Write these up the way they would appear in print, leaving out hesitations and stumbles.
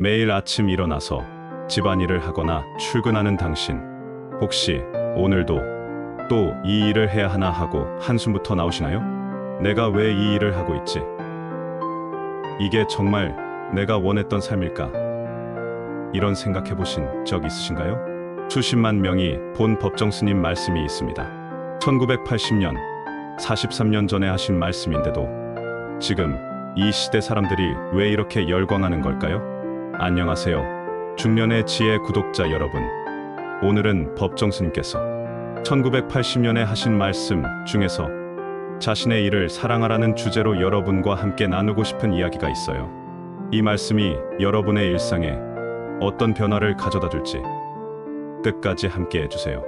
매일 아침 일어나서 집안일을 하거나 출근하는 당신, 혹시 오늘도 또 이 일을 해야 하나 하고 한숨부터 나오시나요? 내가 왜 이 일을 하고 있지? 이게 정말 내가 원했던 삶일까? 이런 생각해 보신 적 있으신가요? 수십만 명이 본 법정스님 말씀이 있습니다. 1980년, 43년 전에 하신 말씀인데도 지금 이 시대 사람들이 왜 이렇게 열광하는 걸까요? 안녕하세요. 중년의 지혜 구독자 여러분. 오늘은 법정스님께서 1980년에 하신 말씀 중에서 자신의 일을 사랑하라는 주제로 여러분과 함께 나누고 싶은 이야기가 있어요. 이 말씀이 여러분의 일상에 어떤 변화를 가져다 줄지 끝까지 함께 해주세요.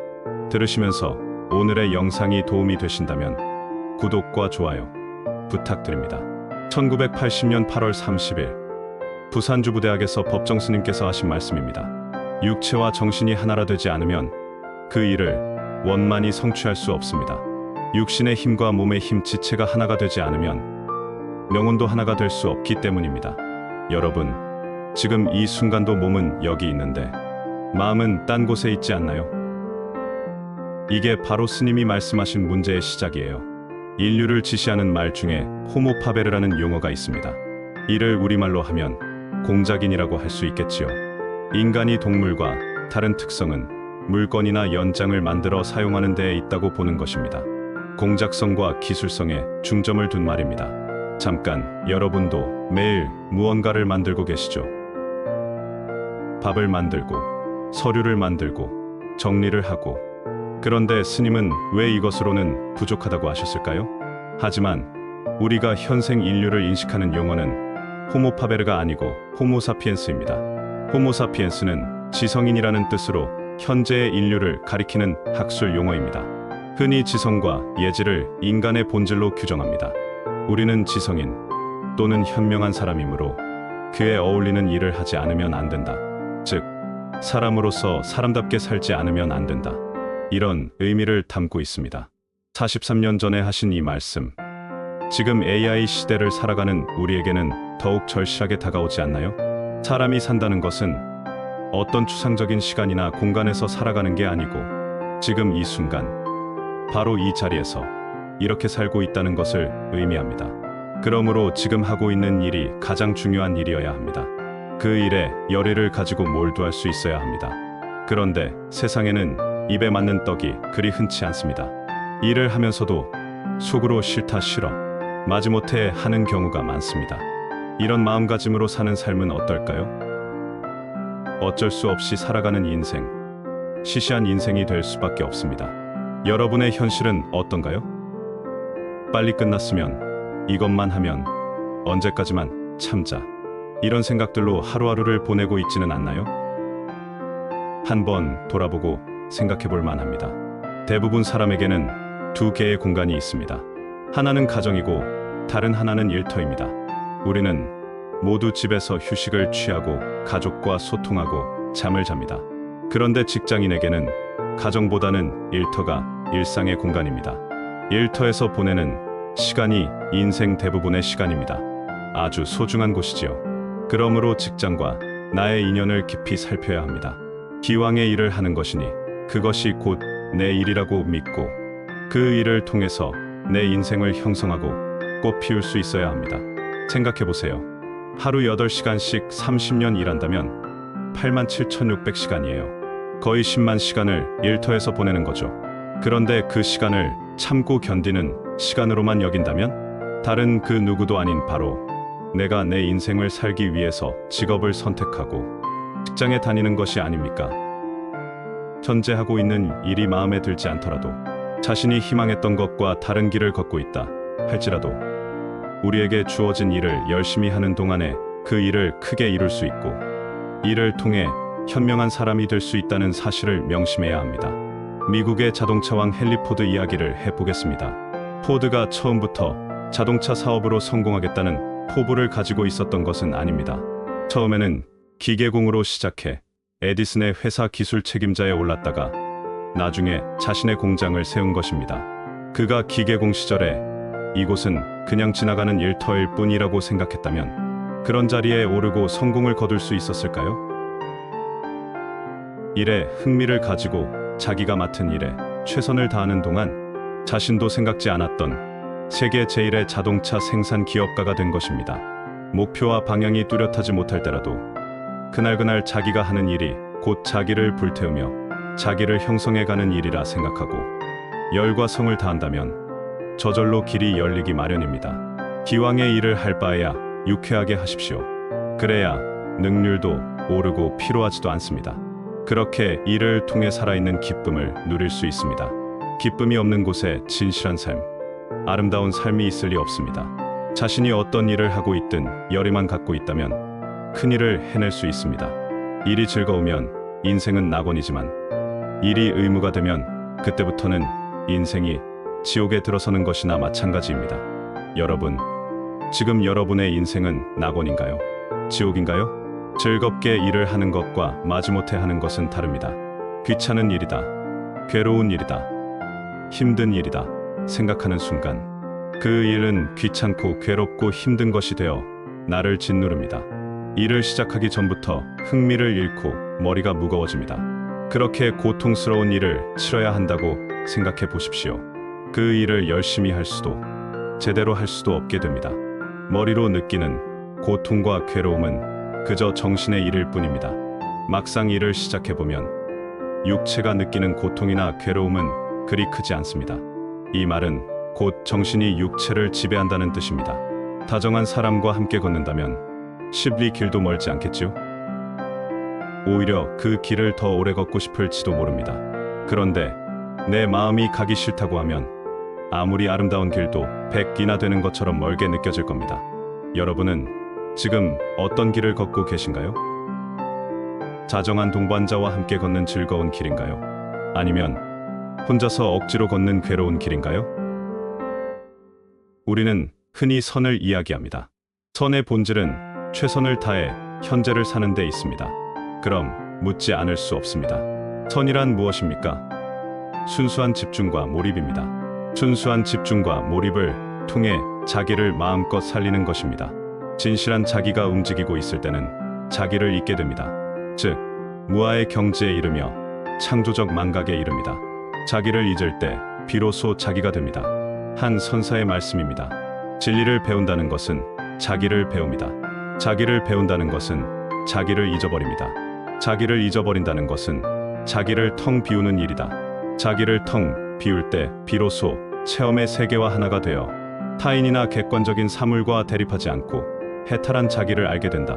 들으시면서 오늘의 영상이 도움이 되신다면 구독과 좋아요 부탁드립니다. 1980년 8월 30일 부산주부대학에서 법정스님께서 하신 말씀입니다. 육체와 정신이 하나라 되지 않으면 그 일을 원만히 성취할 수 없습니다. 육신의 힘과 몸의 힘 지체가 하나가 되지 않으면 영혼도 하나가 될 수 없기 때문입니다. 여러분, 지금 이 순간도 몸은 여기 있는데 마음은 딴 곳에 있지 않나요? 이게 바로 스님이 말씀하신 문제의 시작이에요. 인류를 지시하는 말 중에 호모파베르라는 용어가 있습니다. 이를 우리말로 하면 공작인이라고 할 수 있겠지요. 인간이 동물과 다른 특성은 물건이나 연장을 만들어 사용하는 데에 있다고 보는 것입니다. 공작성과 기술성에 중점을 둔 말입니다. 잠깐, 여러분도 매일 무언가를 만들고 계시죠? 밥을 만들고, 서류를 만들고, 정리를 하고. 그런데 스님은 왜 이것으로는 부족하다고 하셨을까요? 하지만 우리가 현생 인류를 인식하는 용어는 호모파베르가 아니고 호모사피엔스입니다. 호모사피엔스는 지성인이라는 뜻으로 현재의 인류를 가리키는 학술 용어입니다. 흔히 지성과 예지를 인간의 본질로 규정합니다. 우리는 지성인 또는 현명한 사람이므로 그에 어울리는 일을 하지 않으면 안 된다. 즉, 사람으로서 사람답게 살지 않으면 안 된다. 이런 의미를 담고 있습니다. 43년 전에 하신 이 말씀, 지금 AI 시대를 살아가는 우리에게는 더욱 절실하게 다가오지 않나요? 사람이 산다는 것은 어떤 추상적인 시간이나 공간에서 살아가는 게 아니고 지금 이 순간 바로 이 자리에서 이렇게 살고 있다는 것을 의미합니다. 그러므로 지금 하고 있는 일이 가장 중요한 일이어야 합니다. 그 일에 열의를 가지고 몰두할 수 있어야 합니다. 그런데 세상에는 입에 맞는 떡이 그리 흔치 않습니다. 일을 하면서도 속으로 싫다 싫어 마지못해 하는 경우가 많습니다. 이런 마음가짐으로 사는 삶은 어떨까요? 어쩔 수 없이 살아가는 인생, 시시한 인생이 될 수밖에 없습니다. 여러분의 현실은 어떤가요? 빨리 끝났으면, 이것만 하면, 언제까지만 참자, 이런 생각들로 하루하루를 보내고 있지는 않나요? 한번 돌아보고 생각해 볼 만합니다. 대부분 사람에게는 두 개의 공간이 있습니다. 하나는 가정이고 다른 하나는 일터입니다. 우리는 모두 집에서 휴식을 취하고 가족과 소통하고 잠을 잡니다. 그런데 직장인에게는 가정보다는 일터가 일상의 공간입니다. 일터에서 보내는 시간이 인생 대부분의 시간입니다. 아주 소중한 곳이지요. 그러므로 직장과 나의 인연을 깊이 살펴야 합니다. 기왕의 일을 하는 것이니 그것이 곧 내 일이라고 믿고 그 일을 통해서 내 인생을 형성하고 꽃 피울 수 있어야 합니다. 생각해보세요. 하루 8시간씩 30년 일한다면 87,600시간이에요. 거의 10만 시간을 일터에서 보내는 거죠. 그런데 그 시간을 참고 견디는 시간으로만 여긴다면 다른 그 누구도 아닌 바로 내가 내 인생을 살기 위해서 직업을 선택하고 직장에 다니는 것이 아닙니까? 현재 하고 있는 일이 마음에 들지 않더라도 자신이 희망했던 것과 다른 길을 걷고 있다 할지라도 우리에게 주어진 일을 열심히 하는 동안에 그 일을 크게 이룰 수 있고 이를 통해 현명한 사람이 될 수 있다는 사실을 명심해야 합니다. 미국의 자동차왕 헨리 포드 이야기를 해보겠습니다. 포드가 처음부터 자동차 사업으로 성공하겠다는 포부를 가지고 있었던 것은 아닙니다. 처음에는 기계공으로 시작해 에디슨의 회사 기술 책임자에 올랐다가 나중에 자신의 공장을 세운 것입니다. 그가 기계공 시절에 이곳은 그냥 지나가는 일터일 뿐이라고 생각했다면 그런 자리에 오르고 성공을 거둘 수 있었을까요? 일에 흥미를 가지고 자기가 맡은 일에 최선을 다하는 동안 자신도 생각지 않았던 세계 제1의 자동차 생산 기업가가 된 것입니다. 목표와 방향이 뚜렷하지 못할 때라도 그날그날 자기가 하는 일이 곧 자기를 불태우며 자기를 형성해가는 일이라 생각하고 열과 성을 다한다면 저절로 길이 열리기 마련입니다. 기왕의 일을 할 바에야 유쾌하게 하십시오. 그래야 능률도 오르고 피로하지도 않습니다. 그렇게 일을 통해 살아있는 기쁨을 누릴 수 있습니다. 기쁨이 없는 곳에 진실한 삶, 아름다운 삶이 있을 리 없습니다. 자신이 어떤 일을 하고 있든 열의만 갖고 있다면 큰 일을 해낼 수 있습니다. 일이 즐거우면 인생은 낙원이지만 일이 의무가 되면 그때부터는 인생이 지옥에 들어서는 것이나 마찬가지입니다. 여러분, 지금 여러분의 인생은 낙원인가요? 지옥인가요? 즐겁게 일을 하는 것과 마지못해 하는 것은 다릅니다. 귀찮은 일이다, 괴로운 일이다, 힘든 일이다 생각하는 순간 그 일은 귀찮고 괴롭고 힘든 것이 되어 나를 짓누릅니다. 일을 시작하기 전부터 흥미를 잃고 머리가 무거워집니다. 그렇게 고통스러운 일을 치러야 한다고 생각해 보십시오. 그 일을 열심히 할 수도 제대로 할 수도 없게 됩니다. 머리로 느끼는 고통과 괴로움은 그저 정신의 일일 뿐입니다. 막상 일을 시작해보면 육체가 느끼는 고통이나 괴로움은 그리 크지 않습니다. 이 말은 곧 정신이 육체를 지배한다는 뜻입니다. 다정한 사람과 함께 걷는다면 십리 길도 멀지 않겠죠? 오히려 그 길을 더 오래 걷고 싶을지도 모릅니다. 그런데 내 마음이 가기 싫다고 하면 아무리 아름다운 길도 100리나 되는 것처럼 멀게 느껴질 겁니다. 여러분은 지금 어떤 길을 걷고 계신가요? 자정한 동반자와 함께 걷는 즐거운 길인가요? 아니면 혼자서 억지로 걷는 괴로운 길인가요? 우리는 흔히 선을 이야기합니다. 선의 본질은 최선을 다해 현재를 사는 데 있습니다. 그럼 묻지 않을 수 없습니다. 선이란 무엇입니까? 순수한 집중과 몰입입니다. 순수한 집중과 몰입을 통해 자기를 마음껏 살리는 것입니다. 진실한 자기가 움직이고 있을 때는 자기를 잊게 됩니다. 즉, 무아의 경지에 이르며 창조적 망각에 이릅니다. 자기를 잊을 때 비로소 자기가 됩니다. 한 선사의 말씀입니다. 진리를 배운다는 것은 자기를 배웁니다. 자기를 배운다는 것은 자기를 잊어버립니다. 자기를 잊어버린다는 것은 자기를 텅 비우는 일이다. 자기를 텅 비울 때 비로소 체험의 세계와 하나가 되어 타인이나 객관적인 사물과 대립하지 않고 해탈한 자기를 알게 된다.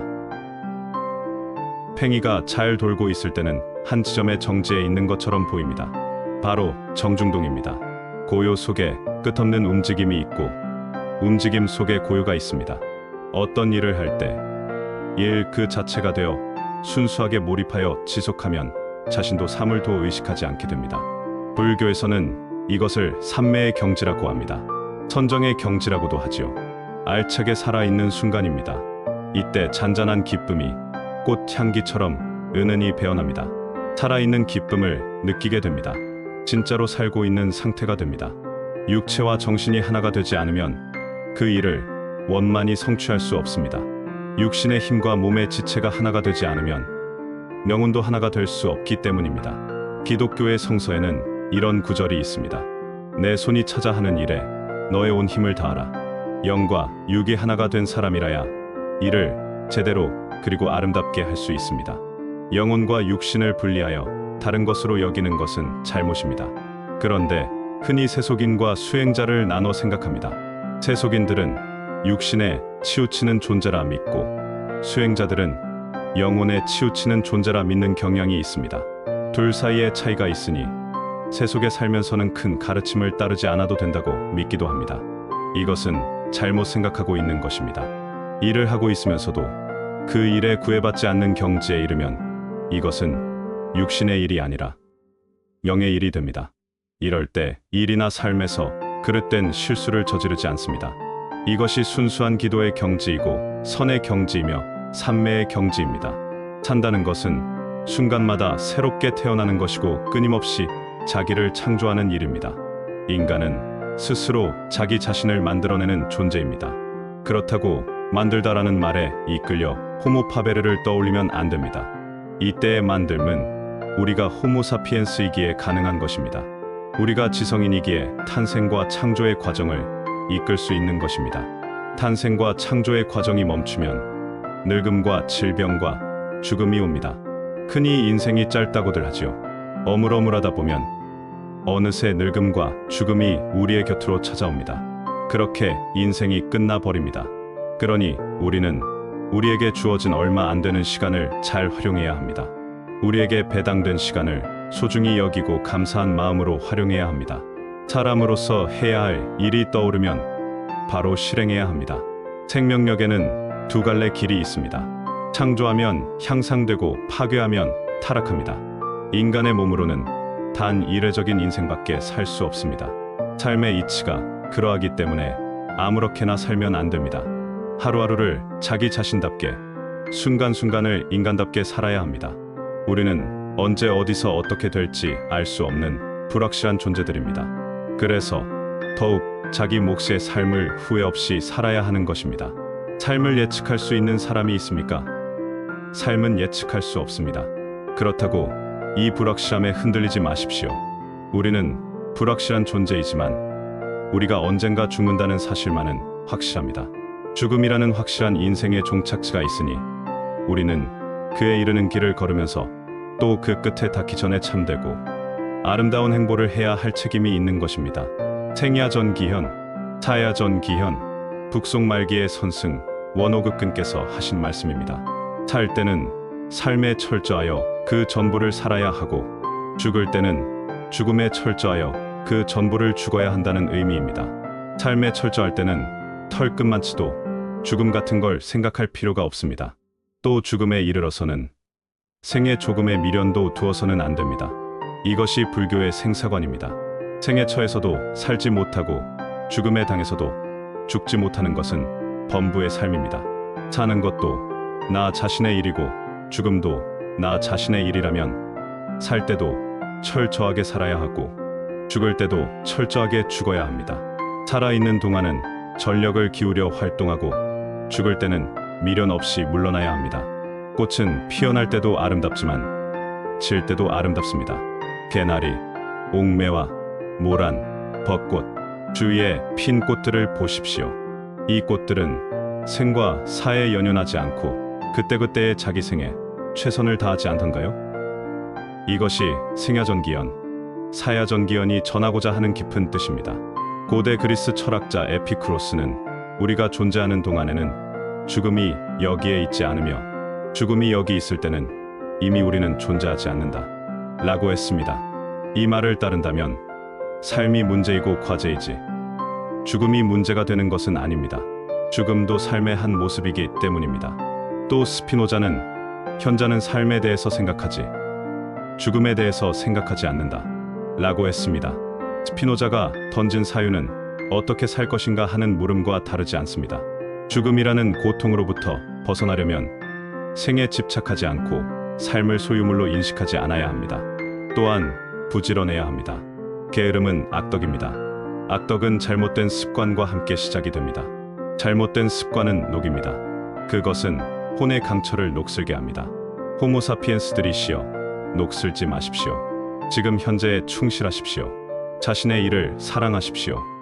팽이가 잘 돌고 있을 때는 한 지점의 정지에 있는 것처럼 보입니다. 바로 정중동입니다. 고요 속에 끝없는 움직임이 있고 움직임 속에 고요가 있습니다. 어떤 일을 할 때 일 그 자체가 되어 순수하게 몰입하여 지속하면 자신도 사물도 의식하지 않게 됩니다. 불교에서는 이것을 삼매의 경지라고 합니다. 선정의 경지라고도 하지요. 알차게 살아있는 순간입니다. 이때 잔잔한 기쁨이 꽃향기처럼 은은히 배어납니다. 살아있는 기쁨을 느끼게 됩니다. 진짜로 살고 있는 상태가 됩니다. 육체와 정신이 하나가 되지 않으면 그 일을 원만히 성취할 수 없습니다. 육신의 힘과 몸의 지체가 하나가 되지 않으면 명운도 하나가 될 수 없기 때문입니다. 기독교의 성서에는 이런 구절이 있습니다. 내 손이 찾아 하는 일에 너의 온 힘을 다하라. 영과 육이 하나가 된 사람이라야 일을 제대로 그리고 아름답게 할 수 있습니다. 영혼과 육신을 분리하여 다른 것으로 여기는 것은 잘못입니다. 그런데 흔히 세속인과 수행자를 나눠 생각합니다. 세속인들은 육신에 치우치는 존재라 믿고 수행자들은 영혼에 치우치는 존재라 믿는 경향이 있습니다. 둘 사이에 차이가 있으니 세속에 살면서는 큰 가르침을 따르지 않아도 된다고 믿기도 합니다. 이것은 잘못 생각하고 있는 것입니다. 일을 하고 있으면서도 그 일에 구애받지 않는 경지에 이르면 이것은 육신의 일이 아니라 영의 일이 됩니다. 이럴 때 일이나 삶에서 그릇된 실수를 저지르지 않습니다. 이것이 순수한 기도의 경지이고 선의 경지이며 삼매의 경지입니다. 산다는 것은 순간마다 새롭게 태어나는 것이고 끊임없이 자기를 창조하는 일입니다. 인간은 스스로 자기 자신을 만들어내는 존재입니다. 그렇다고 만들다라는 말에 이끌려 호모파베르를 떠올리면 안 됩니다. 이때의 만듦은 우리가 호모사피엔스이기에 가능한 것입니다. 우리가 지성인이기에 탄생과 창조의 과정을 이끌 수 있는 것입니다. 탄생과 창조의 과정이 멈추면 늙음과 질병과 죽음이 옵니다. 흔히 인생이 짧다고들 하지요. 어물어물하다 보면 어느새 늙음과 죽음이 우리의 곁으로 찾아옵니다. 그렇게 인생이 끝나버립니다. 그러니 우리는 우리에게 주어진 얼마 안 되는 시간을 잘 활용해야 합니다. 우리에게 배당된 시간을 소중히 여기고 감사한 마음으로 활용해야 합니다. 사람으로서 해야 할 일이 떠오르면 바로 실행해야 합니다. 생명력에는 두 갈래 길이 있습니다. 창조하면 향상되고 파괴하면 타락합니다. 인간의 몸으로는 단 이례적인 인생밖에 살 수 없습니다. 삶의 이치가 그러하기 때문에 아무렇게나 살면 안 됩니다. 하루하루를 자기 자신답게, 순간순간을 인간답게 살아야 합니다. 우리는 언제 어디서 어떻게 될지 알 수 없는 불확실한 존재들입니다. 그래서 더욱 자기 몫의 삶을 후회 없이 살아야 하는 것입니다. 삶을 예측할 수 있는 사람이 있습니까? 삶은 예측할 수 없습니다. 그렇다고 이 불확실함에 흔들리지 마십시오. 우리는 불확실한 존재이지만 우리가 언젠가 죽는다는 사실만은 확실합니다. 죽음이라는 확실한 인생의 종착지가 있으니 우리는 그에 이르는 길을 걸으면서 또 그 끝에 닿기 전에 참되고 아름다운 행보를 해야 할 책임이 있는 것입니다. 생야전기현, 사야전기현, 북송말기의 선승 원호극근께서 하신 말씀입니다. 살 때는 삶에 철저하여 그 전부를 살아야 하고 죽을 때는 죽음에 철저하여 그 전부를 죽어야 한다는 의미입니다. 삶에 철저할 때는 털끝만치도 죽음 같은 걸 생각할 필요가 없습니다. 또 죽음에 이르러서는 생에 조금의 미련도 두어서는 안 됩니다. 이것이 불교의 생사관입니다. 생에 처해서도 살지 못하고 죽음에 당해서도 죽지 못하는 것은 범부의 삶입니다. 사는 것도 나 자신의 일이고 죽음도 나 자신의 일이라면 살 때도 철저하게 살아야 하고 죽을 때도 철저하게 죽어야 합니다. 살아있는 동안은 전력을 기울여 활동하고 죽을 때는 미련 없이 물러나야 합니다. 꽃은 피어날 때도 아름답지만 질 때도 아름답습니다. 개나리, 옥매화, 모란, 벚꽃, 주위에 핀 꽃들을 보십시오. 이 꽃들은 생과 사에 연연하지 않고 그때그때의 자기 생에 최선을 다하지 않던가요? 이것이 생야전기현, 사야전기현이 전하고자 하는 깊은 뜻입니다. 고대 그리스 철학자 에피쿠로스는 우리가 존재하는 동안에는 죽음이 여기에 있지 않으며 죽음이 여기 있을 때는 이미 우리는 존재하지 않는다 라고 했습니다. 이 말을 따른다면 삶이 문제이고 과제이지 죽음이 문제가 되는 것은 아닙니다. 죽음도 삶의 한 모습이기 때문입니다. 또 스피노자는 현자는 삶에 대해서 생각하지 죽음에 대해서 생각하지 않는다 라고 했습니다. 스피노자가 던진 사유는 어떻게 살 것인가 하는 물음과 다르지 않습니다. 죽음이라는 고통으로부터 벗어나려면 생에 집착하지 않고 삶을 소유물로 인식하지 않아야 합니다. 또한 부지런해야 합니다. 게으름은 악덕입니다. 악덕은 잘못된 습관과 함께 시작이 됩니다. 잘못된 습관은 녹입니다. 그것은 혼의 강철을 녹슬게 합니다. 호모사피엔스들이시여, 녹슬지 마십시오. 지금 현재에 충실하십시오. 자신의 일을 사랑하십시오.